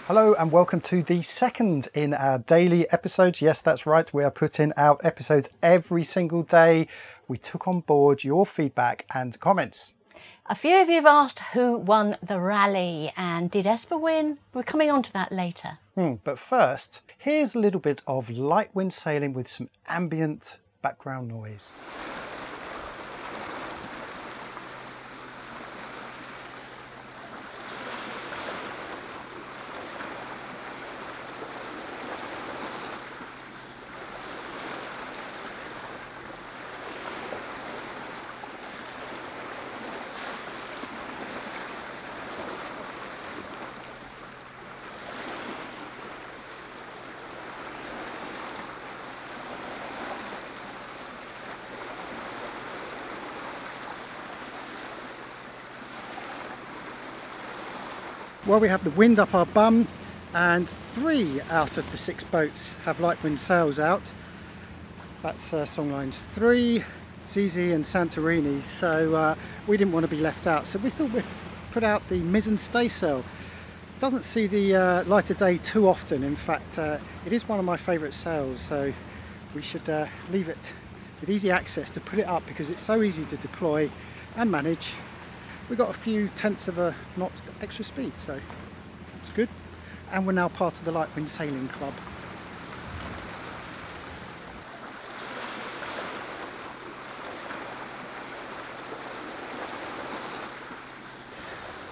Hello and welcome to the second in our daily episodes. Yes, that's right. We are putting out episodes every single day. We took on board your feedback and comments. A few of you have asked who won the rally and did Esper win? We're coming on to that later. But first, here's a little bit of light wind sailing with some ambient background noise. Well, we have the wind up our bum and 3 out of the 6 boats have light wind sails out. That's songlines 3, Zizi and Santorini, so we didn't want to be left out. So we thought we'd put out the mizzen staysail. Doesn't see the light of day too often. In fact, it is one of my favourite sails, so we should leave it with easy access to put it up because it's so easy to deploy and manage. We got a few tenths of a knot extra speed, so it's good. And we're now part of the Light Wind Sailing Club.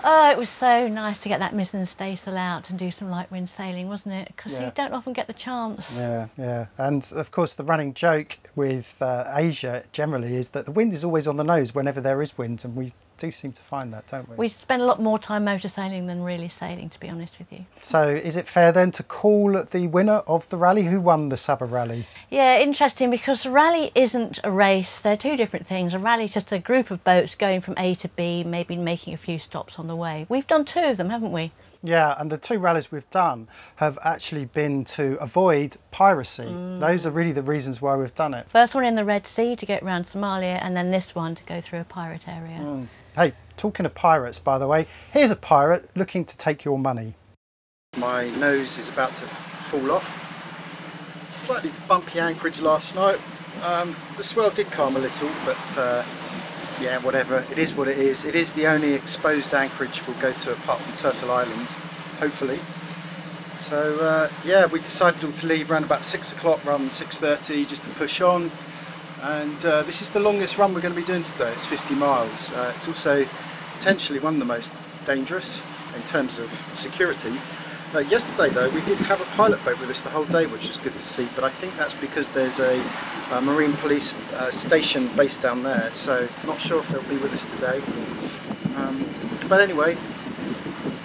Oh, it was so nice to get that mizzen staysail out and do some light wind sailing, wasn't it? Because you don't often get the chance. Yeah. And of course the running joke with Asia generally is that the wind is always on the nose whenever there is wind, and we do seem to find that, don't we? We spend a lot more time motor sailing than really sailing, to be honest with you. So is it fair then to call the winner of the rally? Who won the Sabah rally? Yeah, interesting, because a rally isn't a race. They're two different things. A rally is just a group of boats going from A to B, maybe making a few stops on the way. We've done 2 of them, haven't we? Yeah, and the 2 rallies we've done have actually been to avoid piracy. Those are really the reasons why we've done it. First one in the Red Sea to get around Somalia, and then this one to go through a pirate area. Hey, talking of pirates, by the way, here's a pirate looking to take your money. My nose is about to fall off. Slightly bumpy anchorage last night. The swell did calm a little, but yeah, whatever. It is what it is. It is the only exposed anchorage we'll go to apart from Turtle Island, hopefully. So yeah, we decided all to leave around about 6 o'clock rather than 6:30 just to push on. And this is the longest run we're going to be doing today. It's 50 miles. It's also potentially one of the most dangerous in terms of security. Yesterday though, we did have a pilot boat with us the whole day, which was good to see, but I think that's because there's a marine police station based down there, so not sure if they'll be with us today. But anyway,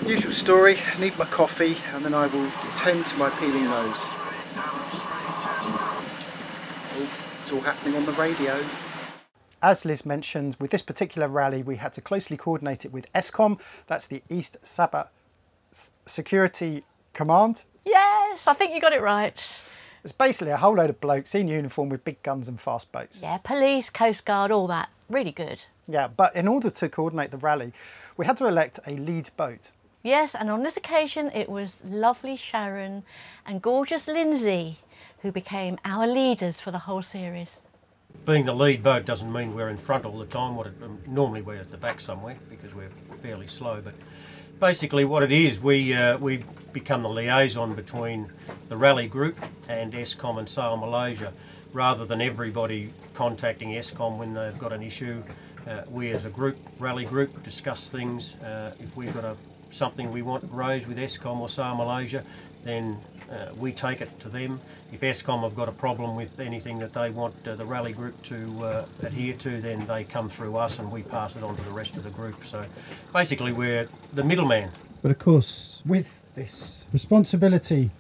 usual story, need my coffee and then I will tend to my peeling nose. Oh, it's all happening on the radio. As Liz mentioned, with this particular rally we had to closely coordinate it with ESCOM, that's the East Sabah Security Command. Yes, I think you got it right. It's basically a whole load of blokes in uniform with big guns and fast boats. Yeah, police, coast guard, all that. Really good. Yeah, but in order to coordinate the rally, we had to elect a lead boat. Yes, and on this occasion it was lovely Sharon and gorgeous Lindsay who became our leaders for the whole series. Being the lead boat doesn't mean we're in front all the time. Normally we're at the back somewhere because we're fairly slow, but basically what it is, we become the liaison between the rally group and ESCOM and Sail Malaysia. Rather than everybody contacting ESCOM when they've got an issue, we as a group, rally group, discuss things. If we've got something we want raised with ESCOM or Sail Malaysia, then we take it to them. If ESCOM have got a problem with anything that they want the rally group to adhere to, then they come through us and we pass it on to the rest of the group. So basically we're the middleman. But of course, with this responsibility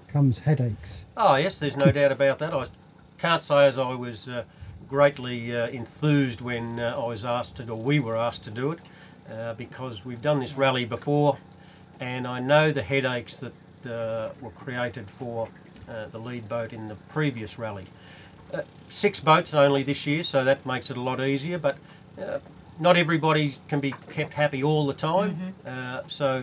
comes headaches. Oh yes, there's no doubt about that. I can't say as I was greatly enthused when I was asked to, or we were asked to do it, because we've done this rally before and I know the headaches that were created for the lead boat in the previous rally. 6 boats only this year, so that makes it a lot easier, but not everybody can be kept happy all the time. So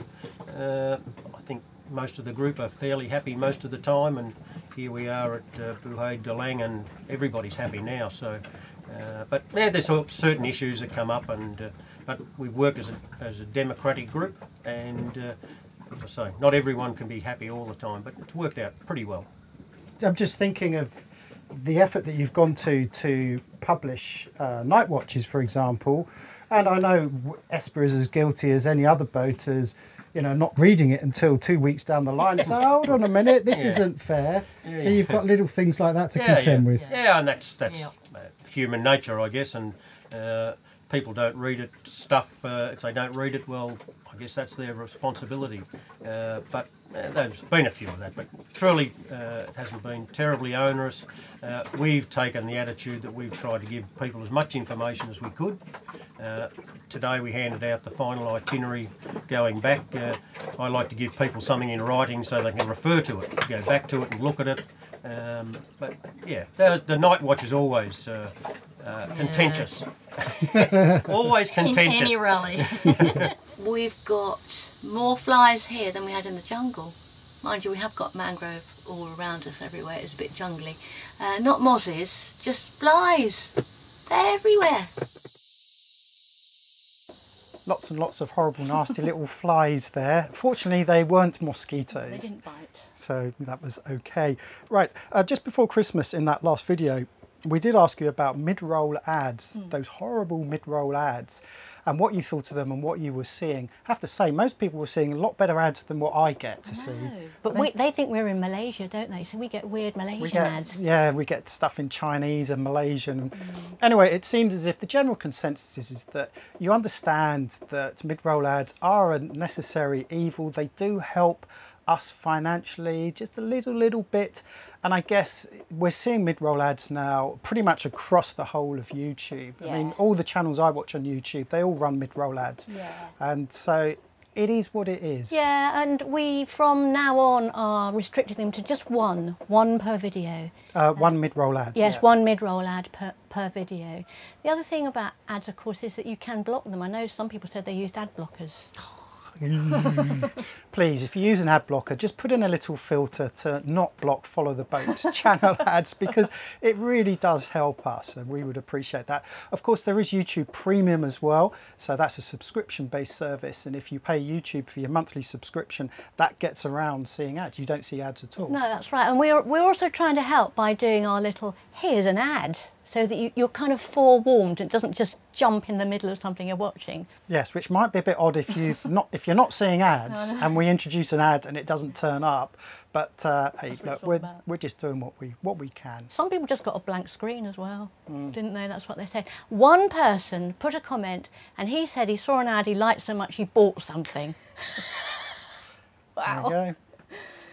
I think most of the group are fairly happy most of the time, and here we are at Buhay de Lang, and everybody's happy now. So, but yeah, there's certain issues that come up, and but we work as a democratic group, and as I say, not everyone can be happy all the time, but it's worked out pretty well. I'm just thinking of the effort that you've gone to publish night watches, for example, and I know Esper is as guilty as any other boat as, you know, not reading it until 2 weeks down the line. So hold on a minute, this isn't fair. Yeah, so you've got little things like that to contend with. Yeah, and that's human nature, I guess, and people don't read it. If they don't read it, well, I guess that's their responsibility. But there's been a few of that, but truly it hasn't been terribly onerous. We've taken the attitude that we've tried to give people as much information as we could. Today we handed out the final itinerary going back. I like to give people something in writing so they can refer to it, go back to it and look at it. But yeah, the night watch is always contentious. Always contentious. In any rally. We've got more flies here than we had in the jungle. Mind you, we have got mangrove all around us everywhere. It's a bit jungly. Not mozzies, just flies. They're everywhere. Lots and lots of horrible, nasty little flies there. Fortunately, they weren't mosquitoes. They didn't bite. So that was okay. Right, just before Christmas in that last video, we did ask you about mid-roll ads, those horrible mid-roll ads, and what you thought of them and what you were seeing. I have to say, most people were seeing a lot better ads than what I get to see. But they think we're in Malaysia, don't they? So we get weird Malaysian ads. Yeah, we get stuff in Chinese and Malaysian. Anyway, it seems as if the general consensus is that you understand that mid-roll ads are a necessary evil. They do help us financially, just a little bit. And I guess we're seeing mid-roll ads now pretty much across the whole of YouTube. I mean, all the channels I watch on YouTube, they all run mid-roll ads. And so it is what it is. Yeah, and we from now on are restricting them to just one per video. One mid-roll ad. Yes, one mid-roll ad per video. The other thing about ads, of course, is that you can block them. I know some people said they used ad blockers. Please, if you use an ad blocker, just put in a little filter to not block Follow the Boat channel ads, because it really does help us and we would appreciate that. Of course, there is YouTube Premium as well, so that's a subscription-based service, and if you pay YouTube for your monthly subscription, that gets around seeing ads. You don't see ads at all. No, that's right, and we're also trying to help by doing our little here's an ad, so that you're kind of forewarned. It doesn't just jump in the middle of something you're watching. Yes, which might be a bit odd if you're not seeing ads and we introduce an ad and it doesn't turn up. But hey, look, we're just doing what we can. Some people just got a blank screen as well, didn't they? That's what they said. One person put a comment and he said he saw an ad he liked so much he bought something. Wow. There you go.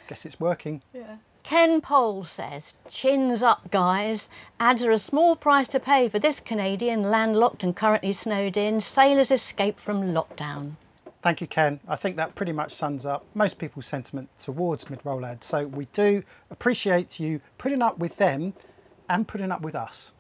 Guess it's working. Yeah. Ken Pole says, chins up guys, ads are a small price to pay for this Canadian landlocked and currently snowed in sailor's escape from lockdown. Thank you, Ken. I think that pretty much sums up most people's sentiment towards mid-roll ads. So we do appreciate you putting up with them and putting up with us.